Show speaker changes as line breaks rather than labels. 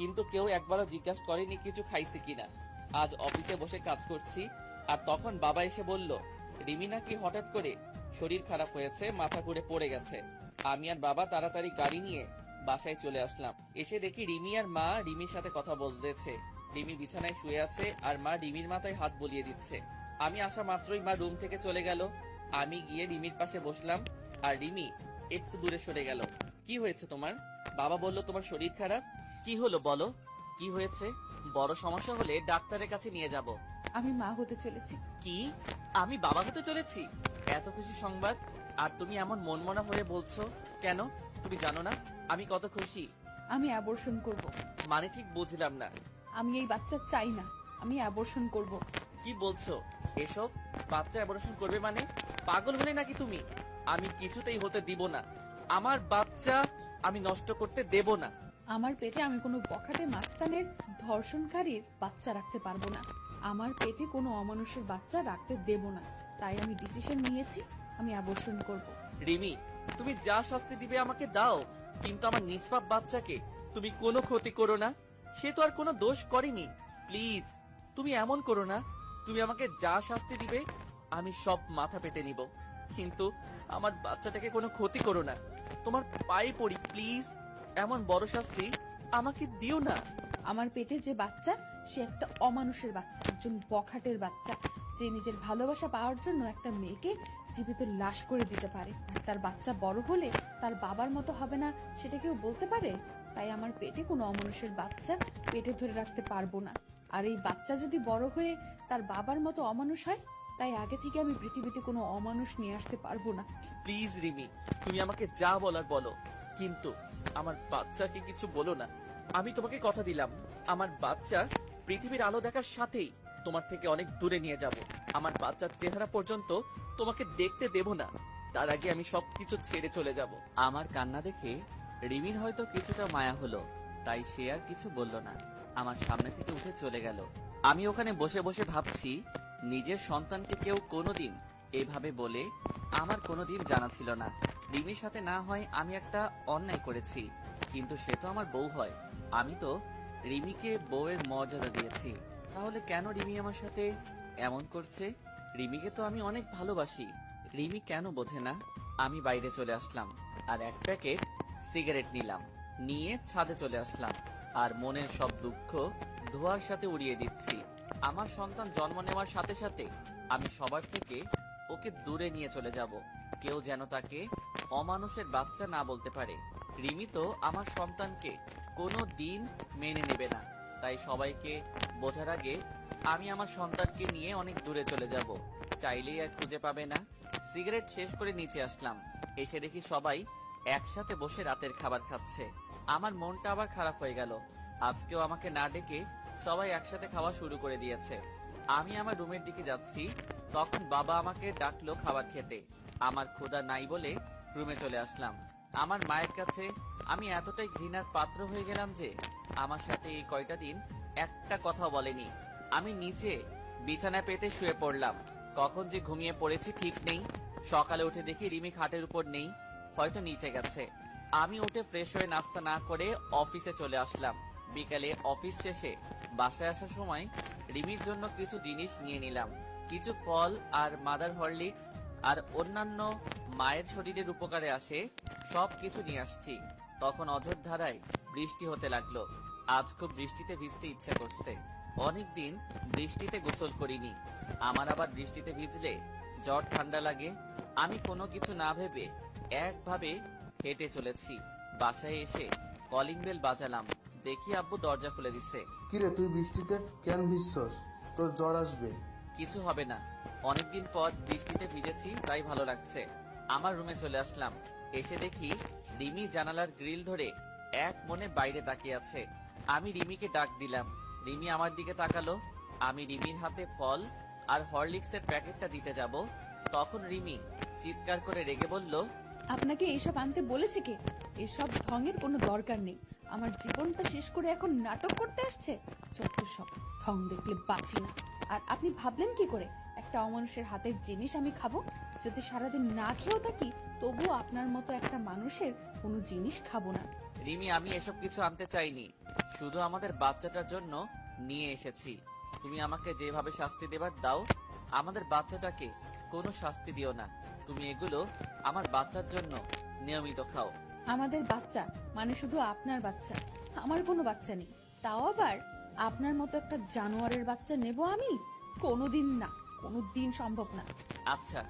কিন্তু কেউ একবারও জিজ্ঞাসা করেনি কিছু খাইছি কিনা। আজ অফিসে বসে কাজ করছি, আর তখন বাবা এসে বলল রিমি নাকি হঠাৎ করে শরীর খারাপ হয়েছে, মাথা ঘুরে পড়ে গেছে। আমি আর বাবা তাড়াতাড়ি গাড়ি নিয়ে বাসায় চলে আসলাম। এসে দেখি রিমি আর মা রিমির সাথে কথা বলতেছে। রিমি বিছানায় শুয়ে আছে আর মা রিমির মাথায় হাত বুলিয়ে দিচ্ছে। আমি আসা মাত্রই মা রুম থেকে চলে গেল। আমি গিয়ে রিমির পাশে বসলাম আর রিমি একটু দূরে সরে গেল। কি হয়েছে তোমার? বাবা বলল তোমার শরীর খারাপ। কি হলো বলো, কি হয়েছে? বড় সমস্যা হলে ডাক্তারের কাছে নিয়ে যাব।
আমি মা হতে চলেছি।
কি? আমি বাবা হতে চলেছি? এত খুশি সংবাদ, আর তুমি এমন মনমনা হয়ে বলছো কেন? তুমি জানো না আমি কত খুশি।
আমি অ্যাবর্শন করব।
মানে ঠিক বুঝলাম না।
আমি এই বাচ্চা চাই না, আমি অ্যাবর্শন করব।
কি বলছো এসব? বাচ্চা অ্যাবর্শন করবে মানে? পাগল হলে নাকি তুমি? আমি কিছুতেই হতে দিব না। আমার বাচ্চা আমি নষ্ট করতে দেব না।
আমার পেটে আমি কোনো বখাটে মাস্তানের ধর্ষণকারীর বাচ্চা রাখতে পারবো না। আমার পেটে কোনো অমানুষের বাচ্চা রাখতে দেব না। তাই আমি ডিসিশন নিয়েছি, আমি অ্যাবর্শন করব।
রিমি, তুমি যা শাস্তি দিবে আমাকে দাও, কিন্তু আমার নিষ্পাপ বাচ্চাকে তুমি কোনো ক্ষতি করো না। সে তো আর কোনো দোষ করেনি। প্লিজ, তুমি এমন করো না। তুমি আমাকে যা শাস্তি দিবে আমি সব মাথা পেতে নিব, কিন্তু আমার বাচ্চাটাকে কোনো ক্ষতি করো না। তোমার পায়ে পড়ি প্লিজ, এমন বড় শাস্তি আমাকে দিও না।
আমার পেটে যে বাচ্চা, সে একটা অমানুষের বাচ্চা, একজন বখাটের বাচ্চা, যে নিজের ভালোবাসা পাওয়ার জন্য একটা মেয়েকে জীবিত লাশ করে দিতে পারে। আর তার বাচ্চা বড় হলে তার বাবার মতো হবে না, সেটা কেউ বলতে পারে? তাই আমার পেটে কোনো অমানুষের বাচ্চা পেটে ধরে রাখতে পারবো না। আর এই বাচ্চা যদি বড় হয়ে তার বাবার মতো অমানুষ হয়, তাই আগে থেকে আমি পৃথিবীতে কোনো অমানুষ নিয়ে আসতে পারবো না।
প্লিজ রিমি, তুমি আমাকে যা বলার বলো, কিন্তু আমার বাচ্চাকে কিছু বলো না। আমি তোমাকে কথা দিলাম, আমার বাচ্চা পৃথিবীর আলো দেখার সাথেই তোমার থেকে অনেক দূরে নিয়ে যাব। আমার বাচ্চার চেহারা পর্যন্ত তোমাকে দেখতে দেব না। তার আগে আমি সবকিছু ছেড়ে চলে যাব। আমার কান্না দেখে রিমির হয়তো কিছুটা মায়া হলো, তাই সে আর কিছু বলল না। আমার সামনে থেকে উঠে চলে গেল। আমি ওখানে বসে বসে ভাবছি, নিজের সন্তানকে কেউ কোনোদিন এভাবে বলে আমার কোনোদিন জানা ছিল না। রিমির সাথে না হয় আমি একটা অন্যায় করেছি, কিন্তু সে তো আমার বউ হয়। আমি তো রিমিকে বউয়ের মর্যাদা দিয়েছি, তাহলে কেন রিমি আমার সাথে এমন করছে? রিমিকে তো আমি অনেক ভালোবাসি। রিমি কেন বোঝে না? আমি বাইরে চলে আসলাম আর এক প্যাকেট সিগারেট নিলাম, নিয়ে ছাদে চলে আসলাম আর মনের সব দুঃখ ধোঁয়ার সাথে উড়িয়ে দিচ্ছি। আমার সন্তান জন্ম নেওয়ার সাথে সাথে আমি সবার থেকে ওকে দূরে নিয়ে চলে যাব। কেউ যেন তাকে অমানুষের বাচ্চা না বলতে পারে। রিমি তো আমার সন্তানকে কোনো দিন মেনে নেবে না, তাই সবাইকে বোঝার আগে আমি আমার সন্তানকে নিয়ে অনেক দূরে চলে যাব। চাইলেই আর খুঁজে পাবে না। সিগারেট শেষ করে নিচে আসলাম, এসে দেখি সবাই একসাথে বসে রাতের খাবার খাচ্ছে। আমার মনটা আবার খারাপ হয়ে গেল। আজকেও আমাকে না ডেকে সবাই একসাথে খাওয়া শুরু করে দিয়েছে। আমি আমার রুমের দিকে যাচ্ছি, তখন বাবা আমাকে ডাকলো খাবার খেতে। আমার ক্ষুধা নাই বলে রুমে চলে আসলাম। আমার মায়ের কাছে আমি এতটাই ঘৃণার পাত্র হয়ে গেলাম যে আমার সাথে এই কয়টা দিন একটা কথাও বলেনি। আমি নিচে বিছানা পেতে শুয়ে পড়লাম। কখন যে ঘুমিয়ে পড়েছি ঠিক নেই। সকালে উঠে দেখি রিমি খাটের উপর নেই, হয়তো নিচে গেছে। আমি উঠে ফ্রেশ হয়ে নাস্তা না করে অফিসে চলে আসলাম। বিকালে অফিস শেষে বাসায় আসার সময় রিমির জন্য কিছু জিনিস নিয়ে নিলাম, কিছু ফল আর মাদার হরলিক্স আর অন্যান্য মায়ের শরীরের উপকারে আসে সব কিছু নিয়ে আসছি। তখন অঝোর ধারায় বৃষ্টি হতে লাগলো। আজ খুব বৃষ্টিতে ভিজতে ইচ্ছা করছে। অনেকদিন বৃষ্টিতে গোসল করিনি। আমার আবার বৃষ্টিতে ভিজলে জ্বর ঠান্ডা লাগে। আমি কোনো কিছু না ভেবে একভাবে হেঁটে চলেছি। বাসায় এসে কলিং বেল বাজালাম, দেখি আব্বু দরজা খুলে দিচ্ছে।
কিরে, তুই বৃষ্টিতে কেন ভিজছস? তোর জ্বর আসবে।
কিছু হবে না, অনেকদিন পর বৃষ্টিতে ভিজেছি তাই ভালো লাগছে। আমার রুমে চলে আসলাম। এসে দেখি রিমি জানালার গ্রিল ধরে এক মনে বাইরে তাকিয়ে আছে। আমি রিমিকে ডাক দিলাম। রিমি আমার দিকে তাকালো। আমি রিমির হাতে ফল আর হরলিক্সের প্যাকেটটা দিতে যাব, তখন রিমি চিৎকার করে রেগে বলল,
আপনাকে এইসব আনতে বলেছে কে? এসব ঢঙের কোনো দরকার নেই। আমার জীবনটা শেষ করে এখন নাটক করতে আসছে। ছোট্ট সব ঢং দেখলে বাঁচি না। আর আপনি ভাবলেন কি করে একটা অমানুষের হাতের জিনিস আমি খাবো? যদি সারাদিন না খেয়েও থাকি, তবুও আপনার মতো একটা মানুষের কোনো জিনিস খাবো না।
রিমি, আমি এসব কিছু আনতে চাইনি। শুধু আমাদের বাচ্চাটার জন্য নিয়ে এসেছি। তুমি আমাকে যেভাবে শাস্তি দেবার দাও, আমাদের বাচ্চাটাকে কোনো শাস্তি দিও না। তুমি এগুলো আমার বাচ্চার জন্য নিয়মিত খাও।
আমাদের বাচ্চা মানে শুধু আপনার বাচ্চা, আমার কোনো বাচ্চা নেই। তাও আবার আপনার মতো একটা জানোয়ারের বাচ্চা নেব আমি? কোনোদিন না, কোনোদিন সম্ভব না।
আচ্ছা